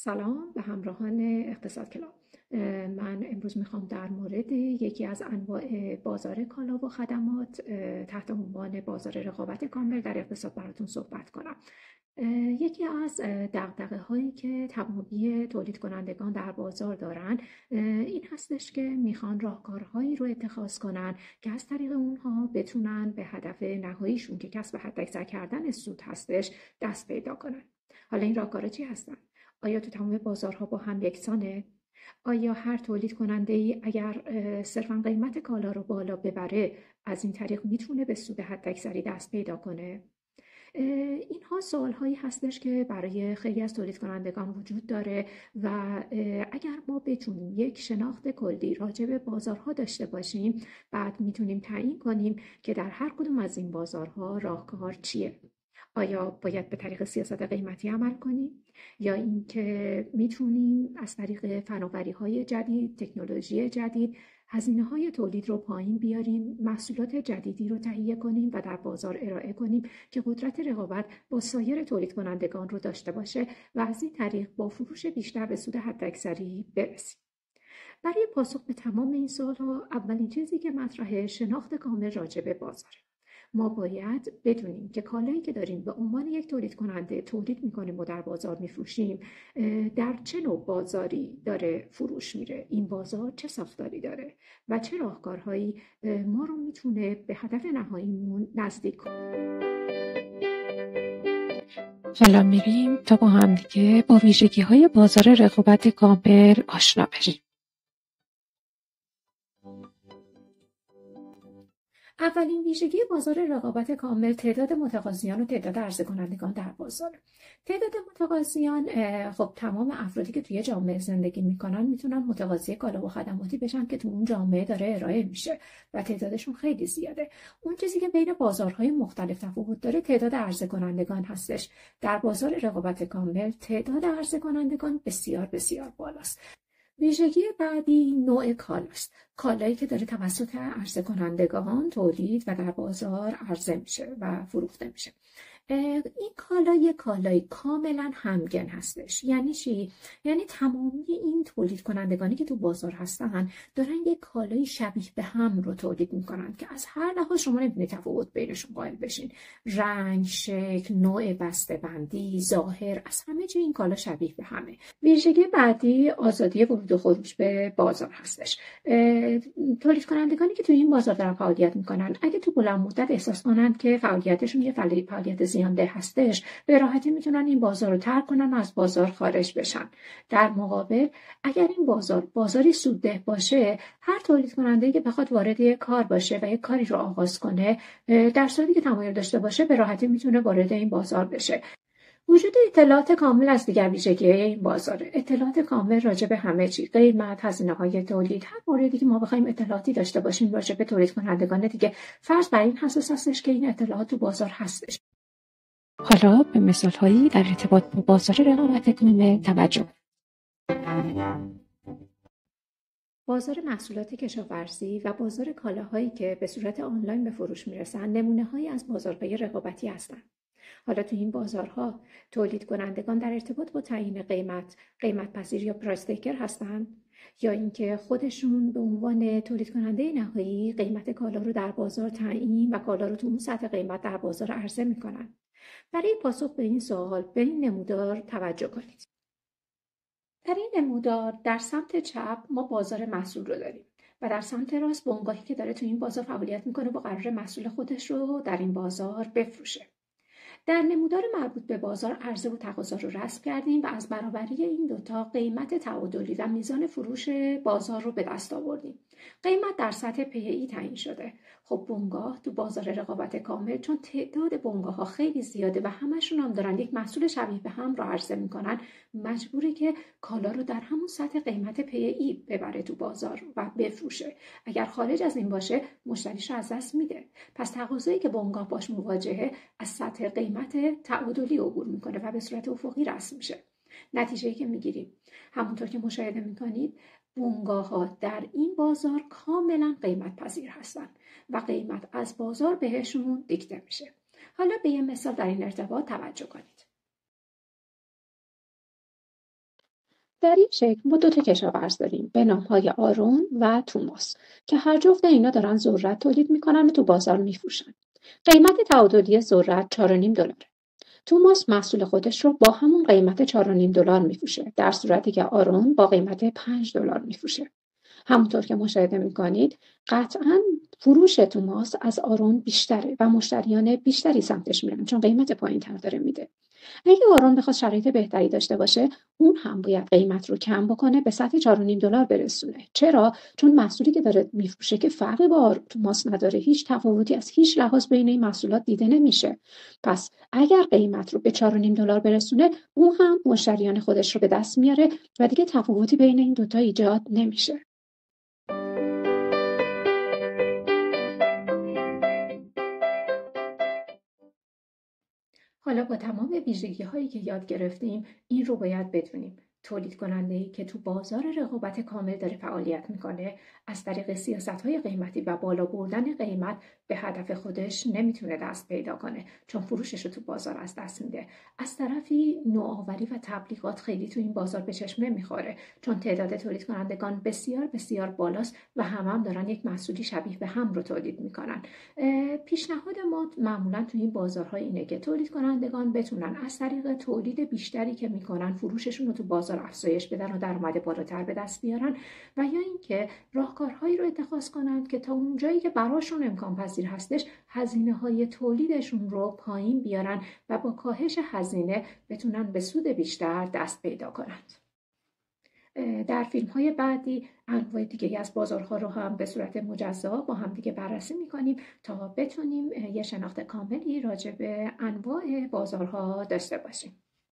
سلام به همراهان اقتصاد کلاب. من امروز میخوام در مورد یکی از انواع بازار کالا و خدمات تحت عنوان بازار رقابت کامل در اقتصاد براتون صحبت کنم. یکی از دغدغه هایی که تمامی تولید کنندگان در بازار دارن این هستش که میخوان راهکارهایی رو اتخاذ کنن که از طریق اونها بتونن به هدف نهاییشون که کسب حداکثر کردن سود هستش دست پیدا کنن. حالا این راهکارها چی هستن؟ آیا تو تمام بازارها با هم یکسانه؟ آیا هر تولید کننده ای اگر صرفا قیمت کالا رو بالا ببره از این طریق میتونه به سود حداکثری دست پیدا کنه؟ اینها سوال هایی هستش که برای خیلی از تولید کنندگان وجود داره و اگر ما بتونیم یک شناخت کلی راجع به بازارها داشته باشیم بعد میتونیم تعیین کنیم که در هر کدوم از این بازارها راهکار چیه. آیا باید به طریق سیاست قیمتی عمل کنیم یا اینکه میتونیم از طریق فناوری‌های جدید، تکنولوژی جدید هزینه‌های تولید رو پایین بیاریم، محصولات جدیدی رو تهیه کنیم و در بازار ارائه کنیم که قدرت رقابت با سایر تولید کنندگان رو داشته باشه و از این طریق با فروش بیشتر به سود حداکثری برسیم. برای پاسخ به تمام این سوال‌ها اولین چیزی که مطرحه شناخت کامل راجع به بازاره. ما باید بدونیم که کالایی که داریم به عنوان یک تولید کننده تولید میکنیم و در بازار میفروشیم در چه نوع بازاری داره فروش میره، این بازار چه ساختاری داره و چه راهکارهایی ما رو میتونه به هدف نهاییمون نزدیک کنه. حالا میریم تا با هم دیگه با ویژگی‌های بازار رقابت کامل آشنا بشیم. اولین ویژگی بازار رقابت کامل تعداد متقاضیان و تعداد عرضه کنندگان در بازار. تعداد متقاضیان خب تمام افرادی که توی جامعه زندگی میکنن میتونن متقاضی کالا و خدماتی بشن که تو اون جامعه داره ارائه میشه و تعدادشون خیلی زیاده. اون چیزی که بین بازارهای مختلف تفاوت داره تعداد عرضه کنندگان هستش. در بازار رقابت کامل تعداد عرضه کنندگان بسیار بسیار بالاست. ویژگی بعدی نوع کالاست. کالایی که داره توسط عرضه کنندگان تولید و در بازار عرضه میشه و فروخته میشه. این کالا یک کالای کاملا همگن هستش. یعنی چی؟ یعنی تمامی این تولید کنندگانی که تو بازار هستن دارن یک کالای شبیه به هم رو تولید میکنن که از هر لحاظ شما نمیتونید تفاوت بینشون قائل بشین. رنگ، شکل، نوع بسته‌بندی، ظاهر، از همه چی این کالا شبیه به همه. ویژگی بعدی آزادی ورود و خروج به بازار هستش. تولید کنندگانی که توی این بازار دارن فعالیت میکنن اگه تو بلند مدت احساس کنن که فعالیتشون یه فعالیت زیانده هستش به راحتی میتونن این بازار رو ترک کنن و از بازار خارج بشن. در مقابل اگر این بازار بازاری سودده باشه هر تولید کننده که بخواد وارد یک کار باشه و یک کاری رو آغاز کنه در صورتی که تمایل داشته باشه به راحتی میتونه وارد این بازار بشه. وجود اطلاعات کامل از دیگر ویژگی‌های این بازار. اطلاعات کامل راجع به همه چی، قیمت، هزینه‌های تولید، هر موردی که ما بخوایم اطلاعاتی داشته باشیم راجع به تولید کنندگان دیگه فرض بر این اساس هستش که این اطلاعات تو بازار هستش. حالا به مثال‌هایی در ارتباط با بازار رقابت کامل توجه کنیم. بازار محصولات کشاورزی و بازار کالاهایی که به صورت آنلاین به فروش میرسن نمونه‌هایی از بازارهای رقابتی هستند. حالا تو این بازارها تولید کنندگان در ارتباط با تعیین قیمت پذیر یا پرایس تیکر هستن یا اینکه خودشون به عنوان تولید کننده نهایی قیمت کالا رو در بازار تعیین و کالا رو تو اون سطح قیمت در بازار عرضه میکنن. برای پاسخ به این سوال به این نمودار توجه کنید. در این نمودار در سمت چپ ما بازار محصول رو داریم و در سمت راست بنگاهی که داره تو این بازار فعالیت میکنه و قرار محصول خودش رو در این بازار بفروشه. در نمودار مربوط به بازار عرضه و تقاضا رو رسم کردیم و از برابری این دوتا قیمت تعادلی و میزان فروش بازار رو به دست آوردیم. قیمت در سطح پی تعیین شده. خب بنگاه تو بازار رقابت کامل چون تعداد بنگاه ها خیلی زیاده و همشون هم دارن یک محصول شبیه به هم رو عرضه میکنن مجبوره که کالا رو در همون سطح قیمت پی ببره تو بازار و بفروشه. اگر خارج از این باشه مشتریش رو از دست میده. پس تقاضایی که بنگاه باش مواجهه از سطح قیمت تعادلی عبور میکنه و به صورت افقی رسم میشه. نتیجه‌ای که میگیریم همونطور که مشاهده میکنید بنگاه‌ها در این بازار کاملا قیمت پذیر هستن و قیمت از بازار بهشون دیکته میشه. حالا به یه مثال در این ارتباط توجه کنید. در این شکل ما 2 تا کشاورز داریم به نام‌های آرون و توماس که هر جفت اینا دارن ذرت تولید میکنن و تو بازار میفروشن. قیمت تعادلی ذرت $4.5. توماس محصول خودش رو با همون قیمت $4.5 میفروشه، در صورتی که آرون با قیمت $5 میفروشه. همونطور که مشاهده میکنید قطعا فروش توماس از آرون بیشتره و مشتریان بیشتری سمتش میرن چون قیمت پایین‌تر داره میده. اگه آرون بخواد شرایط بهتری داشته باشه اون هم باید قیمت رو کم بکنه به سطح $4.5 برسونه. چرا؟ چون محصولی که داره میفروشه که فرقی با توماس نداره، هیچ تفاوتی از هیچ لحاظ بین این محصولات دیده نمیشه. پس اگر قیمت رو به $4.5 برسونه اون هم مشتریان خودش رو به دست میاره و دیگه تفاوتی بین این دوتا ایجاد نمیشه. حالا با تمام ویژگی‌هایی که یاد گرفتیم این رو باید بدونیم. تولید کننده‌ای که تو بازار رقابت کامل داره فعالیت میکنه از طریق سیاست‌های قیمتی و بالا بردن قیمت به هدف خودش نمیتونه دست پیدا کنه چون فروشش رو تو بازار از دست میده. از طرفی نوآوری و تبلیغات خیلی تو این بازار به چشم نمیخوره چون تعداد تولید کنندگان بسیار بسیار بالاست و هم دارن یک محصولی شبیه به هم رو تولید میکنن. پیشنهاد ما معمولا تو این بازارها اینه که تولید کنندگان بتونن از طریق تولید بیشتری که میکنن فروششون رو تو بازار افزایش بدن و درآمد بالاتر به دست بیارن و یا اینکه راهکارهایی رو اتخاذ کنند که تا اون جایی که براشون امکان پذیر هستش هزینه‌های تولیدشون رو پایین بیارن و با کاهش هزینه بتونن به سود بیشتر دست پیدا کنند. در فیلم‌های بعدی انواع دیگه‌ای از بازارها رو هم به صورت مجزا با هم دیگه بررسی می‌کنیم تا بتونیم یه شناخت کاملی راجع به انواع بازارها داشته باشیم.